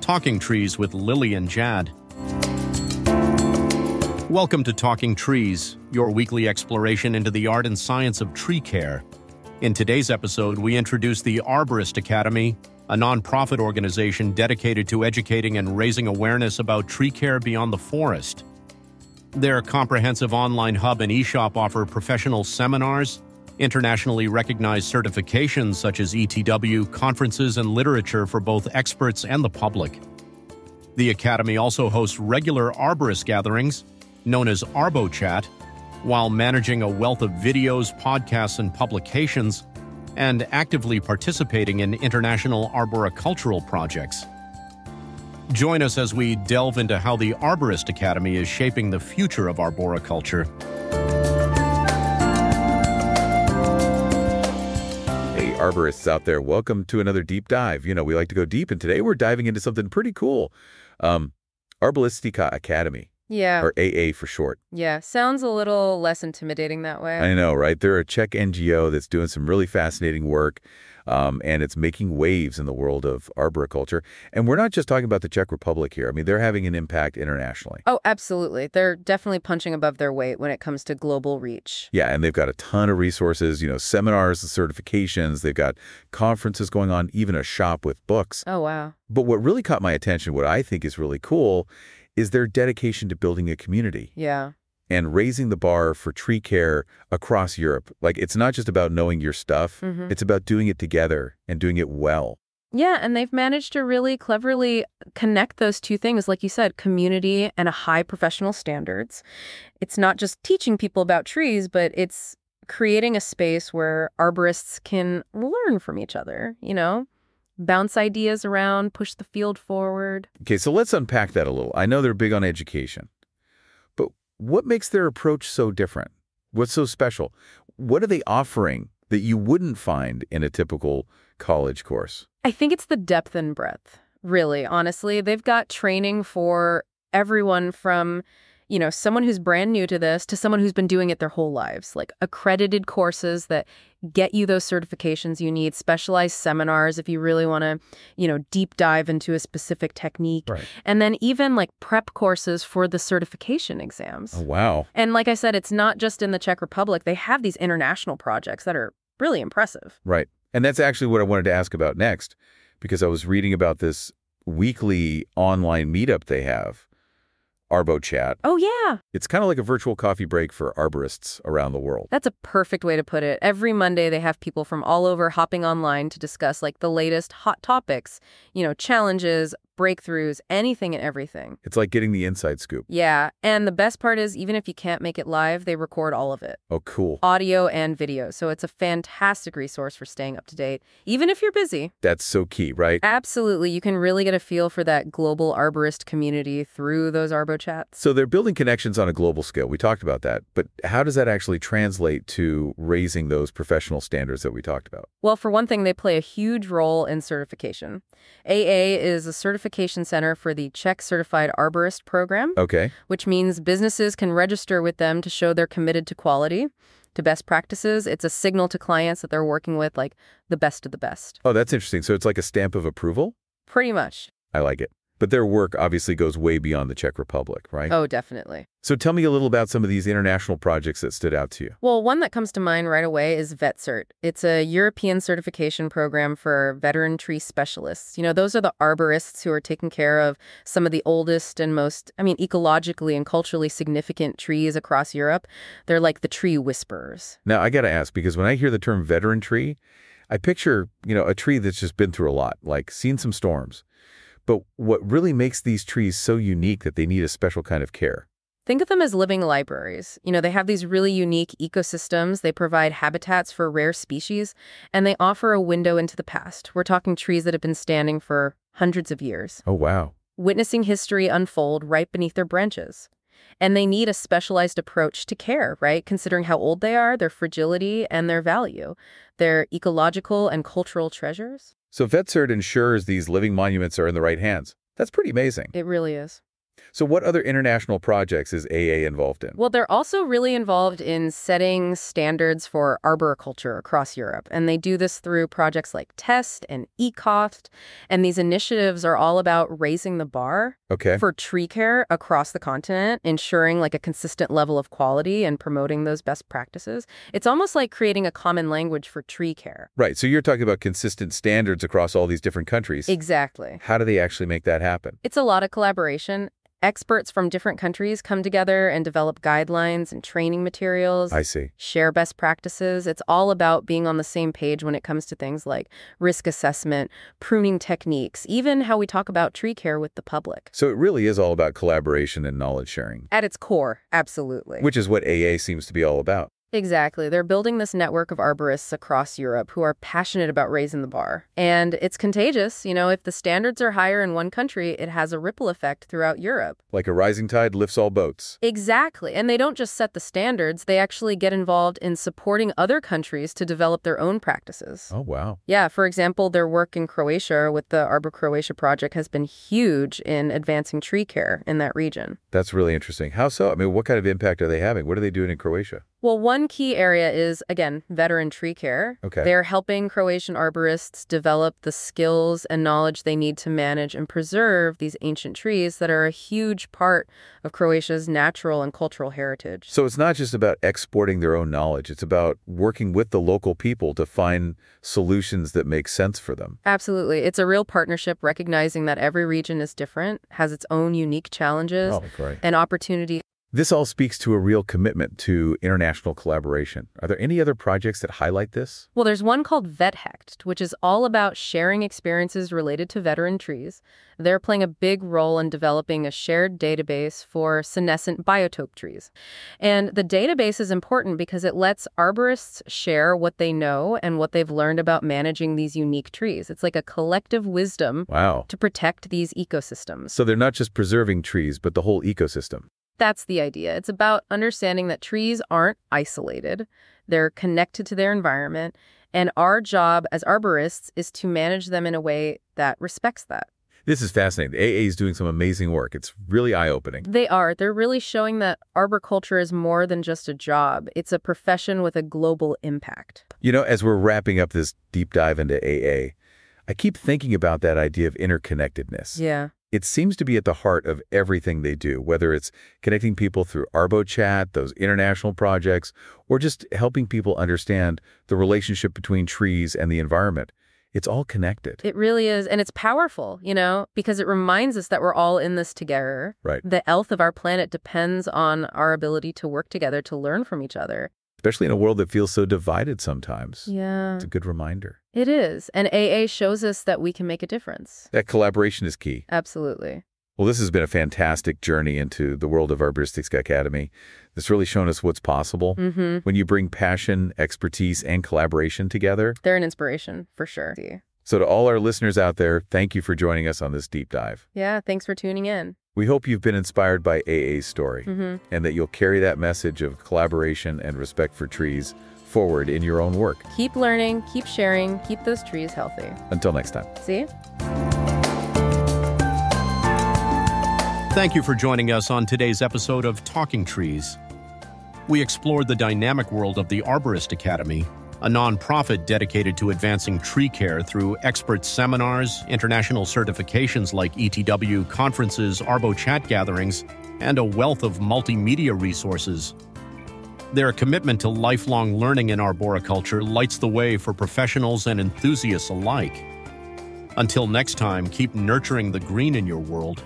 Talking Trees with Lily and Jad. Welcome to Talking Trees, your weekly exploration into the art and science of tree care. In today's episode, we introduce the Arboristická, a nonprofit organization dedicated to educating and raising awareness about tree care beyond the forest. Their comprehensive online hub and e-shop offer professional seminars, internationally recognized certifications such as ETW, conferences, and literature for both experts and the public. The Academy also hosts regular arborist gatherings, known as ArboChat, while managing a wealth of videos, podcasts, and publications, and actively participating in international arboricultural projects. Join us as we delve into how the Arboristická is shaping the future of arboriculture. Hey, arborists out there, welcome to another deep dive. You know, we like to go deep, and today we're diving into something pretty cool. Arboristická Academy. Yeah. Or AA for short. Yeah. Sounds a little less intimidating that way. I know, right? They're a Czech NGO that's doing some really fascinating work, and it's making waves in the world of arboriculture. And we're not just talking about the Czech Republic here. I mean, they're having an impact internationally. Oh, absolutely. They're definitely punching above their weight when it comes to global reach. Yeah, and they've got a ton of resources, seminars, certifications. They've got conferences going on, even a shop with books. Oh, wow. But what really caught my attention, what I think is really cool, is their dedication to building a community. Yeah. And raising the bar for tree care across Europe. Like, it's not just about knowing your stuff. It's about doing it together and doing it well. Yeah, and they've managed to really cleverly connect those two things, like you said, community and a high professional standards. It's not just teaching people about trees, but it's creating a space where arborists can learn from each other, bounce ideas around, push the field forward. Okay, so let's unpack that a little. I know they're big on education, but what makes their approach so different? What's so special? What are they offering that you wouldn't find in a typical college course? I think it's the depth and breadth, really, honestly. They've got training for everyone from someone who's brand new to this to someone who's been doing it their whole lives, like accredited courses that get you those certifications you need, specialized seminars if you really want to, deep dive into a specific technique. Right. And then even like prep courses for the certification exams. Oh, wow. And like I said, it's not just in the Czech Republic. They have these international projects that are really impressive. Right. And that's actually what I wanted to ask about next, because I was reading about this weekly online meetup they have. ArboChat. Oh, yeah. It's kind of like a virtual coffee break for arborists around the world. That's a perfect way to put it. Every Monday, they have people from all over hopping online to discuss like the latest hot topics, challenges, breakthroughs, anything and everything. It's like getting the inside scoop. Yeah. And the best part is, even if you can't make it live, they record all of it. Oh, cool. Audio and video. So it's a fantastic resource for staying up to date, even if you're busy. That's so key, right? Absolutely. You can really get a feel for that global arborist community through those ArboChats. So they're building connections on a global scale. We talked about that. But how does that actually translate to raising those professional standards that we talked about? Well, for one thing, they play a huge role in certification. AA is a certification center for the Czech Certified Arborist program. Okay. Which means businesses can register with them to show they're committed to quality, to best practices. It's a signal to clients that they're working with like the best of the best. Oh, that's interesting. So it's like a stamp of approval? Pretty much. I like it. But their work obviously goes way beyond the Czech Republic, right? Oh, definitely. So tell me a little about some of these international projects that stood out to you. Well, one that comes to mind right away is VetCert. It's a European certification program for veteran tree specialists. Those are the arborists who are taking care of some of the oldest and most, ecologically and culturally significant trees across Europe. They're like the tree whisperers. Now, I got to ask, because when I hear the term veteran tree, I picture, a tree that's just been through a lot, like seen some storms. But what really makes these trees so unique that they need a special kind of care? Think of them as living libraries. They have these really unique ecosystems. They provide habitats for rare species, and they offer a window into the past. We're talking trees that have been standing for hundreds of years. Oh, wow. Witnessing history unfold right beneath their branches. And they need a specialized approach to care, right? Considering how old they are, their fragility, and their value. Their ecological and cultural treasures. So VetCert ensures these living monuments are in the right hands. That's pretty amazing. It really is. So what other international projects is AA involved in? Well, they're also really involved in setting standards for arboriculture across Europe, and they do this through projects like TEST and ECOFT, and these initiatives are all about raising the bar for tree care across the continent, ensuring like a consistent level of quality and promoting those best practices. It's almost like creating a common language for tree care. Right, so you're talking about consistent standards across all these different countries. Exactly. How do they actually make that happen? It's a lot of collaboration. Experts from different countries come together and develop guidelines and training materials. I see. Share best practices. It's all about being on the same page when it comes to things like risk assessment, pruning techniques, even how we talk about tree care with the public. So it really is all about collaboration and knowledge sharing. At its core, absolutely. Which is what AA seems to be all about. Exactly. They're building this network of arborists across Europe who are passionate about raising the bar. And it's contagious. You know, if the standards are higher in one country, it has a ripple effect throughout Europe. Like a rising tide lifts all boats. Exactly. And they don't just set the standards, they actually get involved in supporting other countries to develop their own practices. Oh, wow. Yeah, for example, their work in Croatia with the Arboriculture project has been huge in advancing tree care in that region. That's really interesting. How so? I mean, what kind of impact are they having? What are they doing in Croatia? Well, one key area is, again, veteran tree care. Okay. They're helping Croatian arborists develop the skills and knowledge they need to manage and preserve these ancient trees that are a huge part of Croatia's natural and cultural heritage. So it's not just about exporting their own knowledge. It's about working with the local people to find solutions that make sense for them. Absolutely. It's a real partnership, recognizing that every region is different, has its own unique challenges and opportunities. This all speaks to a real commitment to international collaboration. Are there any other projects that highlight this? Well, there's one called VetHecht, which is all about sharing experiences related to veteran trees. They're playing a big role in developing a shared database for senescent biotope trees. And the database is important because it lets arborists share what they know and what they've learned about managing these unique trees. It's like a collective wisdom to protect these ecosystems. So they're not just preserving trees, but the whole ecosystem. That's the idea. It's about understanding that trees aren't isolated. They're connected to their environment. And our job as arborists is to manage them in a way that respects that. This is fascinating. AA is doing some amazing work. It's really eye-opening. They are. They're really showing that arboriculture is more than just a job. It's a profession with a global impact. You know, as we're wrapping up this deep dive into AA, I keep thinking about that idea of interconnectedness. Yeah. It seems to be at the heart of everything they do, whether it's connecting people through ArboChat, those international projects, or just helping people understand the relationship between trees and the environment. It's all connected. It really is. And it's powerful, you know, because it reminds us that we're all in this together. Right. The health of our planet depends on our ability to work together, to learn from each other. Especially in a world that feels so divided sometimes. Yeah. It's a good reminder. It is. And AA shows us that we can make a difference. That collaboration is key. Absolutely. Well, this has been a fantastic journey into the world of Arboristická Academy. It's really shown us what's possible. When you bring passion, expertise, and collaboration together. They're an inspiration, for sure. So to all our listeners out there, thank you for joining us on this deep dive. Yeah, thanks for tuning in. We hope you've been inspired by AA's story and that you'll carry that message of collaboration and respect for trees forward in your own work. Keep learning, keep sharing, keep those trees healthy. Until next time. See? Thank you for joining us on today's episode of Talking Trees. We explored the dynamic world of the Arborist Academy, a nonprofit dedicated to advancing tree care through expert seminars, international certifications like ETW, conferences, ArboChat gatherings, and a wealth of multimedia resources. Their commitment to lifelong learning in arboriculture lights the way for professionals and enthusiasts alike. Until next time, keep nurturing the green in your world